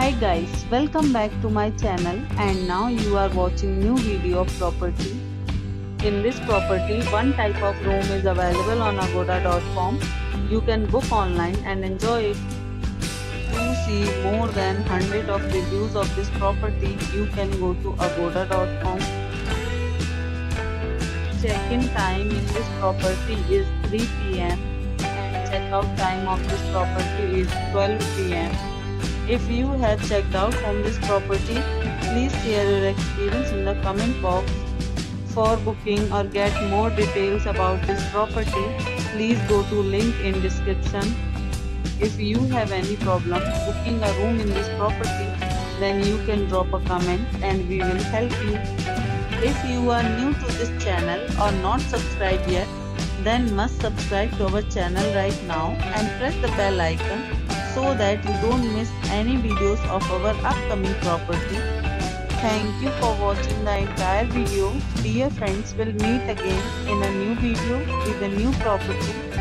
Hi guys, welcome back to my channel and now you are watching new video of property. In this property, one type of room is available on agoda.com. You can book online and enjoy it. To see more than 100 of reviews of this property, you can go to agoda.com. Check-in time in this property is 3 p.m. and check-out time of this property is 12 p.m. If you have checked out from this property, please share your experience in the comment box. For booking or get more details about this property, please go to link in description. If you have any problem booking a room in this property, then you can drop a comment and we will help you. If you are new to this channel or not subscribed yet, then must subscribe to our channel right now and press the bell icon so that you don't miss any videos of our upcoming property. Thank you for watching the entire video. Dear friends, we'll meet again in a new video with a new property.